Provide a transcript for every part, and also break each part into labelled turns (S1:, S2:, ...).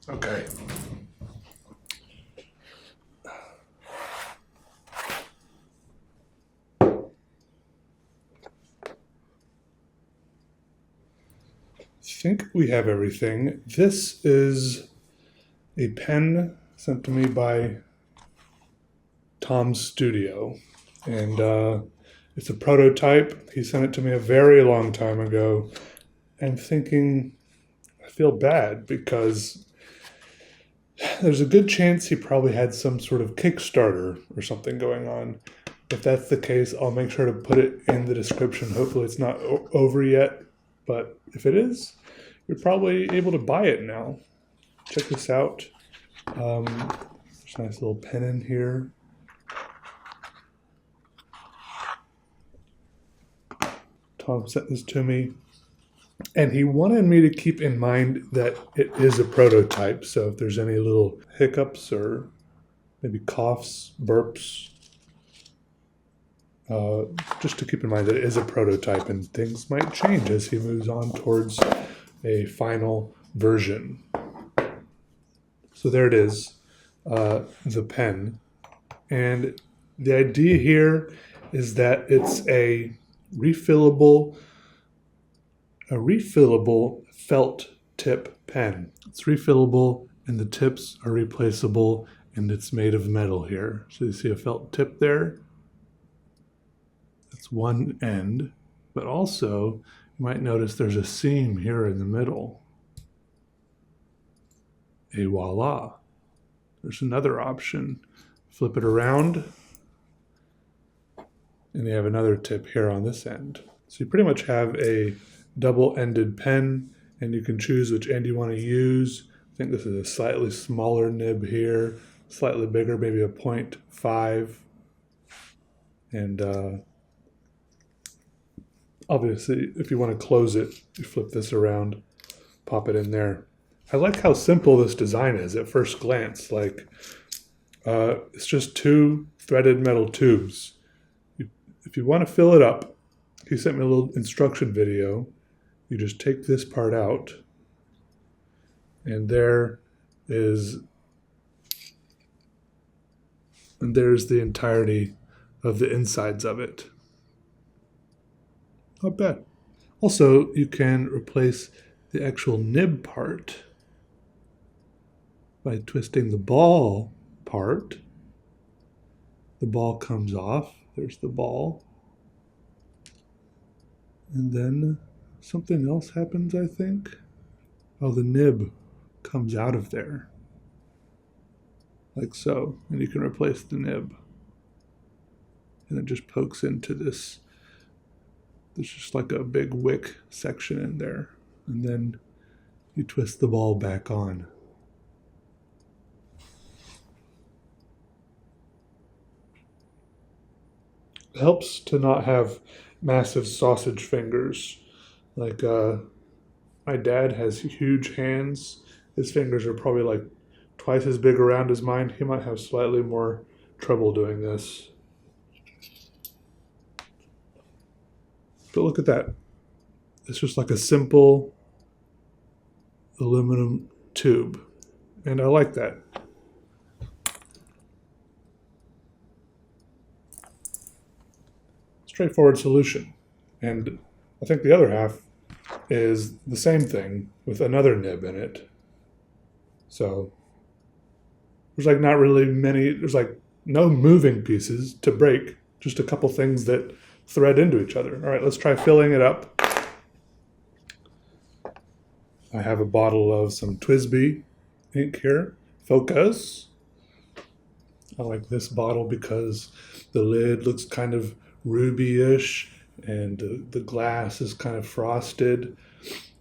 S1: Okay. I think we have everything. This is a pen sent to me by Tom's studio, and it's a prototype. He sent it to me a very long time ago. I'm thinking, I feel bad because there's a good chance he probably had some sort of Kickstarter or something going on. If that's the case, I'll make sure to put it in the description. Hopefully, it's not over yet, but if it is, you're probably able to buy it now. Check this out. There's a nice little pen in here. Tom sent this to me, and he wanted me to keep in mind that it is a prototype. So if there's any little hiccups or maybe coughs, burps, just to keep in mind that it is a prototype and things might change as he moves on towards a final version. So there it is, the pen. And the idea here is that it's a refillable felt tip pen. It's refillable and the tips are replaceable and it's made of metal here. So you see a felt tip there. That's one end, but also you might notice there's a seam here in the middle. Et voila. There's another option. Flip it around and you have another tip here on this end. So you pretty much have a double-ended pen and you can choose which end you want to use. I think this is a slightly smaller nib here, slightly bigger, maybe a 0.5. And obviously, if you want to close it, you flip this around, pop it in there. I like how simple this design is at first glance. Like, it's just two threaded metal tubes. If you want to fill it up, he sent me a little instruction video. You just take this part out, and there's the entirety of the insides of it. Not bad. Also, you can replace the actual nib part by twisting the ball part. The ball comes off. There's the ball. And then something else happens, I think. Oh, the nib comes out of there. Like so. And you can replace the nib. And it just pokes into this. There's just like a big wick section in there. And then you twist the ball back on. It helps to not have massive sausage fingers. Like my dad has huge hands. His fingers are probably like twice as big around as mine. He might have slightly more trouble doing this. But look at that. It's just like a simple aluminum tube. And I like that. Straightforward solution. And I think the other half is the same thing with another nib in it. So there's like not really many, there's like no moving pieces to break, just a couple things that thread into each other. All right, let's try filling it up. I have a bottle of some TWSBI ink here. Focus. I like this bottle because the lid looks kind of ruby-ish and the glass is kind of frosted.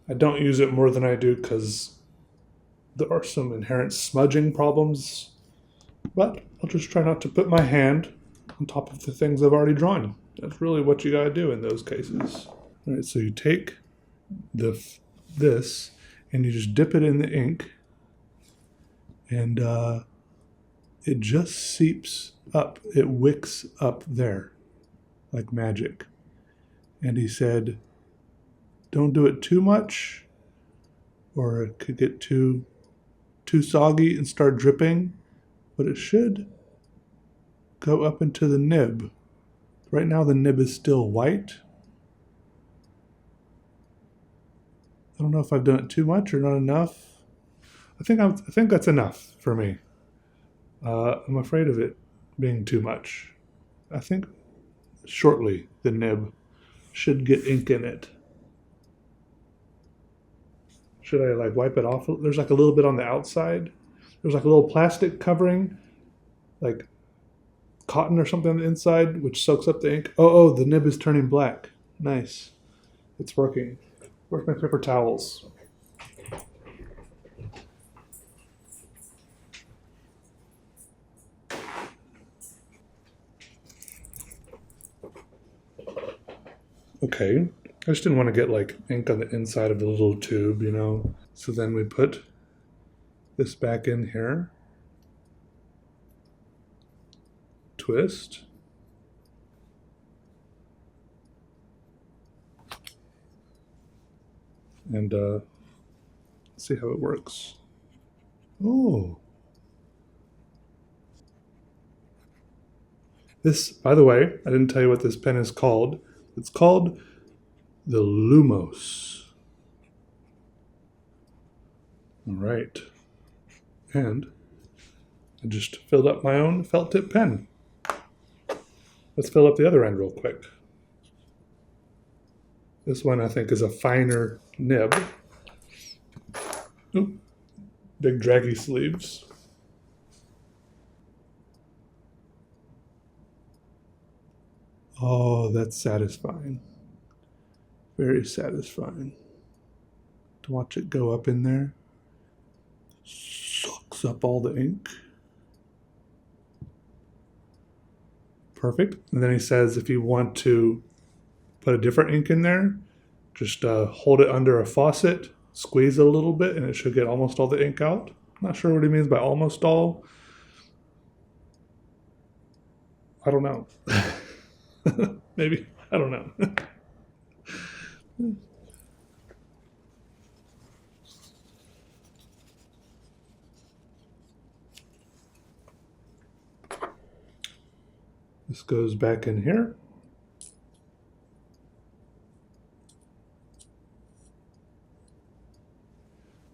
S1: I don't use it more than I do because there are some inherent smudging problems, but I'll just try not to put my hand on top of the things I've already drawn. That's really what you gotta do in those cases. All right, so you take this and you just dip it in the ink and it just seeps up. It wicks up there like magic. And he said, don't do it too much or it could get too too soggy and start dripping, but it should go up into the nib. Right now the nib is still white. I don't know if I've done it too much or not enough. I think that's enough for me. I'm afraid of it being too much. I think shortly the nib should get ink in it. Should I like wipe it off? There's like a little bit on the outside. There's like a little plastic covering, like cotton or something on the inside, which soaks up the ink. Oh, the nib is turning black. Nice. It's working. Where's my paper towels? Okay. I just didn't want to get like ink on the inside of the little tube, you know. So then we put this back in here. Twist. And see how it works. Oh. This, by the way, I didn't tell you what this pen is called. It's called the LUMOS. All right. And I just filled up my own felt tip pen. Let's fill up the other end real quick. This one I think is a finer nib. Oop. Big draggy sleeves. Oh, that's satisfying. Very satisfying. To watch it go up in there. Sucks up all the ink. Perfect. And then he says if you want to put a different ink in there, just hold it under a faucet, squeeze it a little bit, and it should get almost all the ink out. I'm not sure what he means by almost all. I don't know. Maybe. I don't know. This goes back in here.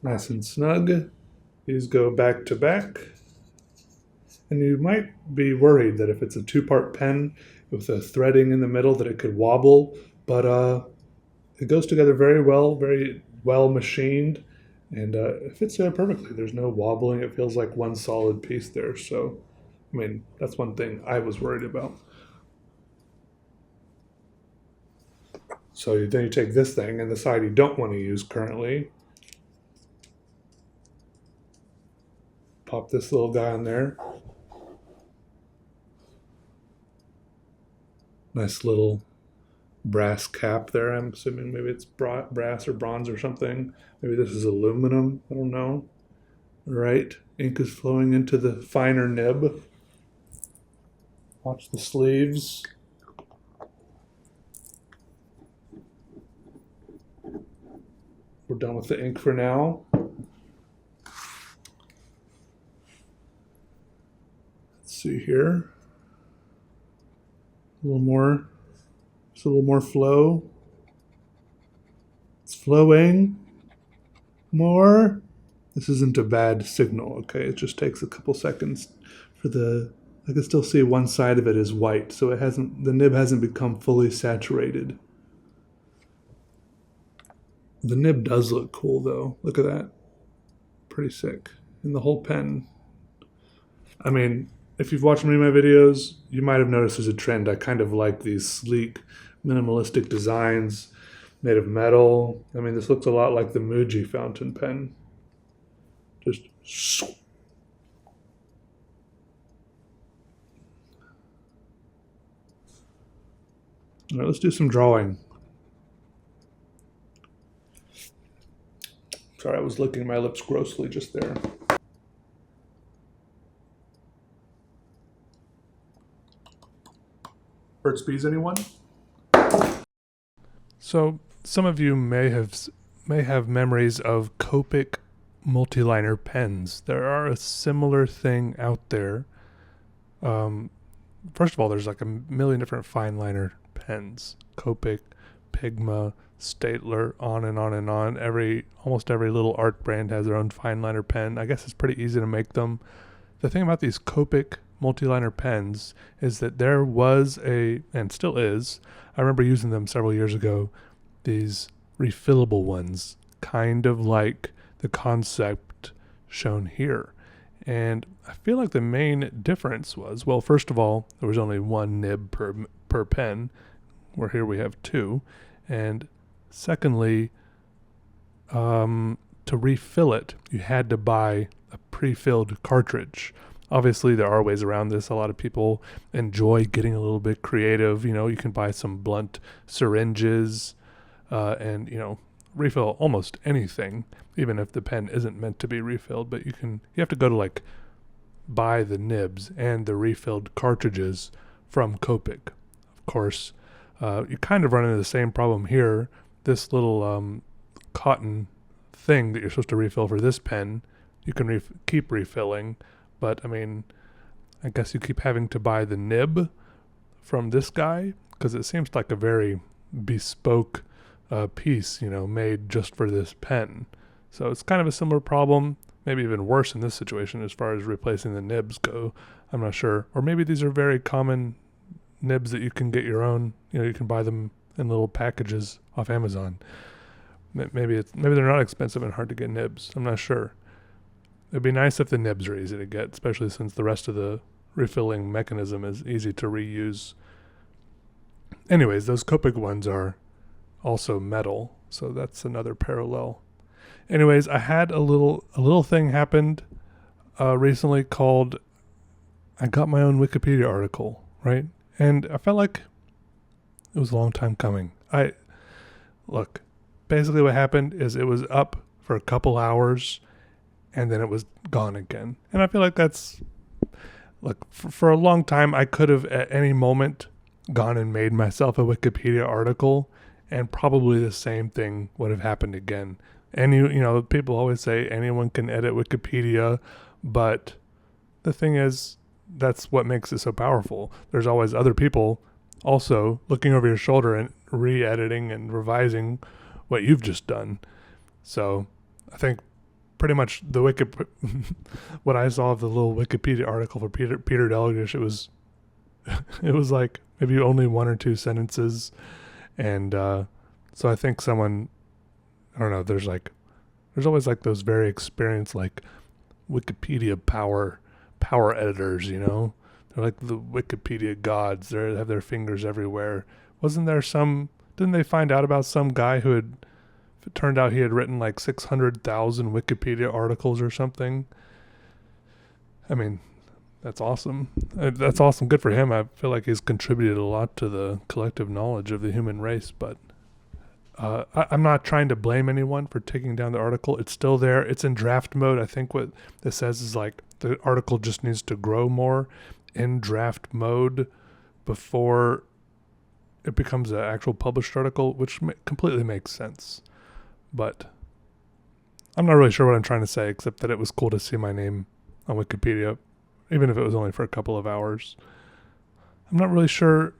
S1: Nice and snug. These go back to back. And you might be worried that if it's a two-part pen with a threading in the middle that it could wobble, but it goes together very well machined, and it fits there perfectly. There's no wobbling. It feels like one solid piece there. So, I mean, that's one thing I was worried about. So then you take this thing and the side you don't want to use currently. Pop this little guy on there. Nice little brass cap there. I'm assuming maybe it's brass or bronze or something. Maybe this is aluminum. I don't know. All right. Ink is flowing into the finer nib. Watch the sleeves. We're done with the ink for now. Let's see here. A little more, just a little more flow. It's flowing more. This isn't a bad signal, okay? It just takes a couple seconds for I can still see one side of it is white, so the nib hasn't become fully saturated. The nib does look cool though. Look at that. Pretty sick. And the whole pen. I mean, if you've watched many of my videos, you might have noticed there's a trend. I kind of like these sleek, minimalistic designs made of metal. I mean, this looks a lot like the Muji fountain pen. Just... All right, let's do some drawing. Sorry, I was licking my lips grossly just there. Burt's Bees, anyone? So some of you may have memories of Copic multi-liner pens. There are a similar thing out there. First of all, there's like a million different fine liner pens. Copic, Pigma, Staedtler, on and on and on. Almost every little art brand has their own fine liner pen. I guess it's pretty easy to make them. The thing about these Copic multi-liner pens is that there was and still is, I remember using them several years ago, these refillable ones, kind of like the concept shown here. And I feel like the main difference was, well, first of all, there was only one nib per pen, where here we have two. And secondly, to refill it, you had to buy a pre-filled cartridge. Obviously, there are ways around this. A lot of people enjoy getting a little bit creative. You can buy some blunt syringes and, refill almost anything, even if the pen isn't meant to be refilled. But you have to go to buy the nibs and the refilled cartridges from Copic. Of course, you kind of run into the same problem here. This little cotton thing that you're supposed to refill for this pen, you can keep refilling. But, I guess you keep having to buy the nib from this guy because it seems like a very bespoke piece, made just for this pen. So it's kind of a similar problem, maybe even worse in this situation as far as replacing the nibs go. I'm not sure. Or maybe these are very common nibs that you can get your own. You can buy them in little packages off Amazon. Maybe they're not expensive and hard to get nibs. I'm not sure. It'd be nice if the nibs are easy to get, especially since the rest of the refilling mechanism is easy to reuse. Anyways, those Copic ones are also metal, so that's another parallel. Anyways, I had a little thing happened recently called I got my own Wikipedia article, right? And I felt like it was a long time coming. Basically what happened is it was up for a couple hours and then it was gone again. And I feel like for a long time, I could have at any moment gone and made myself a Wikipedia article, and probably the same thing would have happened again. And people always say anyone can edit Wikipedia, but the thing is, that's what makes it so powerful. There's always other people also looking over your shoulder and re-editing and revising what you've just done. So I think pretty much what I saw of the little Wikipedia article for Peter Dalglish, it was like maybe only one or two sentences. And so I think someone, I don't know, there's always those very experienced Wikipedia power editors, they're like the Wikipedia gods. They have their fingers everywhere. Didn't they find out about some guy who it turned out he had written 600,000 Wikipedia articles or something? That's awesome. That's awesome. Good for him. I feel like he's contributed a lot to the collective knowledge of the human race, but I'm not trying to blame anyone for taking down the article. It's still there. It's in draft mode. I think what this says is the article just needs to grow more in draft mode before it becomes an actual published article, which completely makes sense. But I'm not really sure what I'm trying to say, except that it was cool to see my name on Wikipedia, even if it was only for a couple of hours. I'm not really sure.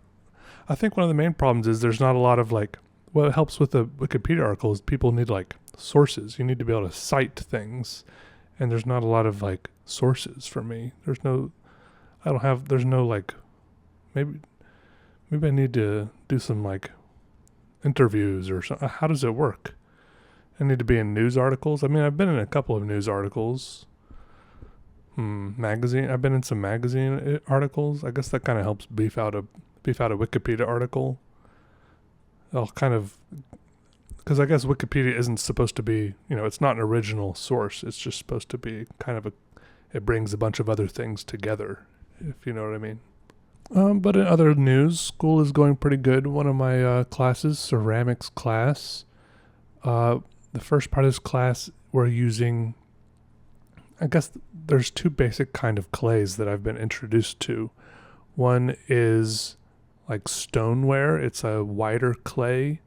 S1: I think one of the main problems is there's not a lot of what helps with the Wikipedia article is people need sources. You need to be able to cite things, and there's not a lot of sources for me. There's no maybe I need to do some interviews or something. How does it work? I need to be in news articles. I've been in a couple of news articles. Magazine. I've been in some magazine articles. I guess that kind of helps beef out a Wikipedia article. I'll kind of, because I guess Wikipedia isn't supposed to be, it's not an original source. It's just supposed to be it brings a bunch of other things together, if you know what I mean. But in other news, school is going pretty good. One of my classes, ceramics class, the first part of this class, we're using, I guess there's two basic kind of clays that I've been introduced to. One is stoneware. It's a whiter clay,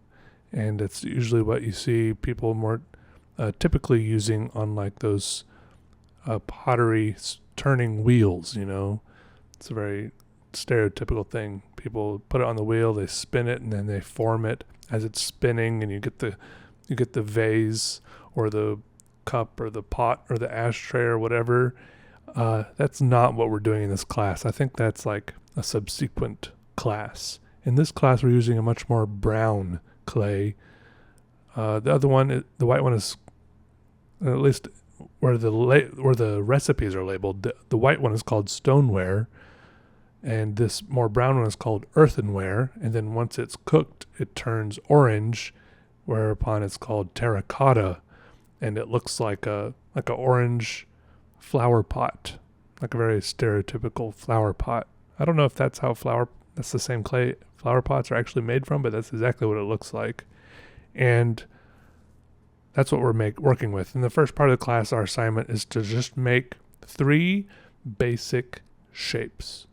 S1: and it's usually what you see people more typically using on like those pottery turning wheels, It's a very stereotypical thing. People put it on the wheel, they spin it, and then they form it as it's spinning, and you get the vase or the cup or the pot or the ashtray or whatever. That's not what we're doing in this class. I think that's like a subsequent class. In this class, we're using a much more brown clay. The other one, the white one, is at least where the recipes are labeled. The white one is called stoneware, and this more brown one is called earthenware. And then once it's cooked, it turns orange, whereupon it's called terracotta, and it looks like a orange flower pot, like a very stereotypical flower pot. I don't know if that's the same clay flower pots are actually made from, but that's exactly what it looks like. And that's what we're working with. In the first part of the class, our assignment is to just make 3 basic shapes: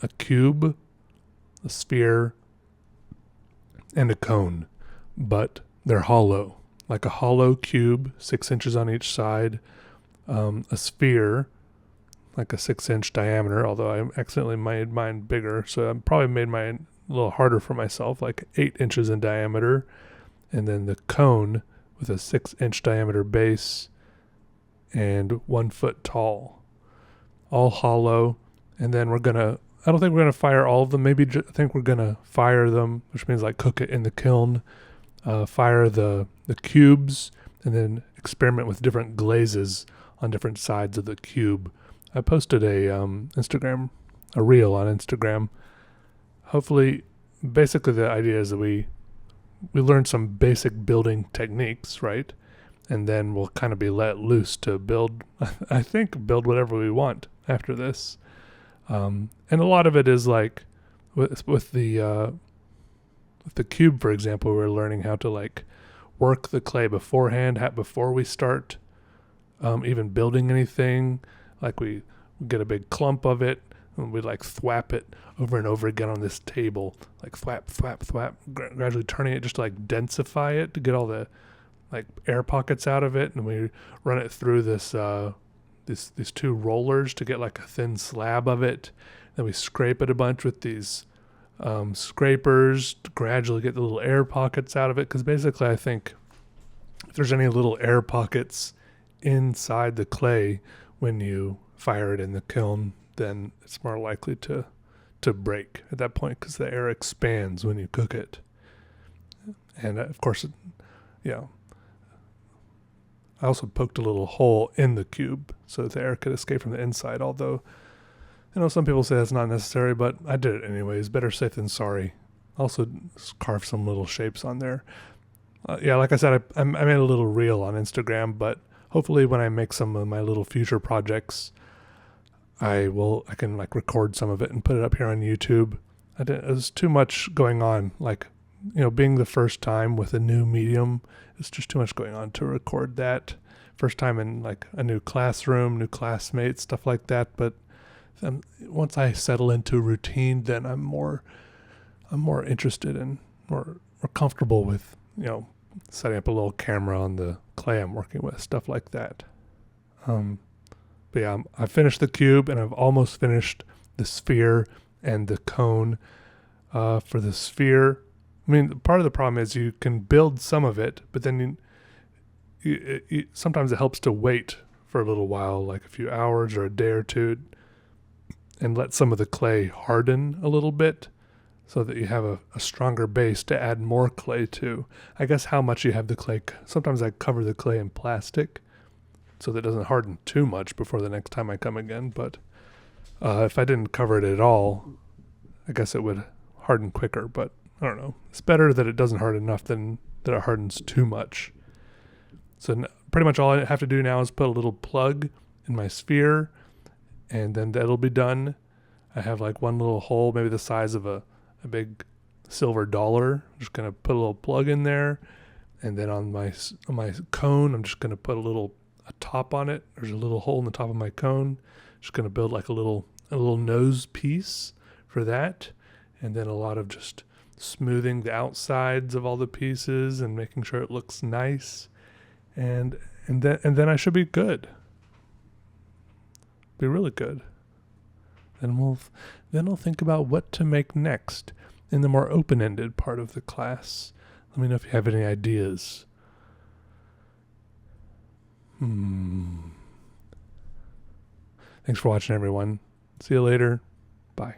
S1: a cube, a sphere, and a cone. But they're hollow, like a hollow cube, 6 inches on each side, a sphere, like a 6-inch diameter, although I accidentally made mine bigger, so I probably made mine a little harder for myself, like 8 inches in diameter, and then the cone with a 6-inch diameter base and 1 foot tall, all hollow. And then I don't think we're going to fire all of them. Maybe I think we're going to fire them, which means like cook it in the kiln, fire the cubes, and then experiment with different glazes on different sides of the cube. I posted a reel on Instagram. Hopefully, basically the idea is that we learn some basic building techniques, right? And then we'll kind of be let loose to build whatever we want after this. And a lot of it is like with the cube, for example, we're learning how to like work the clay beforehand, before we start even building anything. Like we get a big clump of it, and we like thwap it over and over again on this table, like thwap, thwap, thwap, gradually turning it just to like densify it to get all the like air pockets out of it. And we run it through these 2 rollers to get like a thin slab of it. Then we scrape it a bunch with these scrapers to gradually get the little air pockets out of it. Because basically I think if there's any little air pockets inside the clay when you fire it in the kiln, then it's more likely to break at that point, because the air expands when you cook it. And of course, I also poked a little hole in the cube so that the air could escape from the inside, although some people say that's not necessary, but I did it anyways. Better safe than sorry. Also carved some little shapes on there. Like I said, I made a little reel on Instagram, but hopefully when I make some of my little future projects, I can like record some of it and put it up here on YouTube. There's too much going on, like, being the first time with a new medium, it's just too much going on to record that. First time in like a new classroom, new classmates, stuff like that. But once I settle into routine, then I'm more interested and more comfortable with, setting up a little camera on the clay I'm working with, stuff like that. But yeah, I finished the cube, and I've almost finished the sphere and the cone. For the sphere, part of the problem is you can build some of it, but then sometimes it helps to wait for a little while, like a few hours or a day or two, and let some of the clay harden a little bit so that you have a stronger base to add more clay to. I guess how much you have the clay. Sometimes I cover the clay in plastic so that it doesn't harden too much before the next time I come again. But if I didn't cover it at all, I guess it would harden quicker. But I don't know. It's better that it doesn't harden enough than that it hardens too much. So pretty much all I have to do now is put a little plug in my sphere, and then that'll be done. I have like one little hole, maybe the size of a big silver dollar. I'm just going to put a little plug in there. And then on my cone, I'm just going to put a top on it. There's a little hole in the top of my cone. Just going to build like a little nose piece for that. And then a lot of just smoothing the outsides of all the pieces and making sure it looks nice. and then I should be good. Be really good. Then I'll think about what to make next in the more open-ended part of the class. Let me know if you have any ideas. Thanks for watching, everyone. See you later. Bye.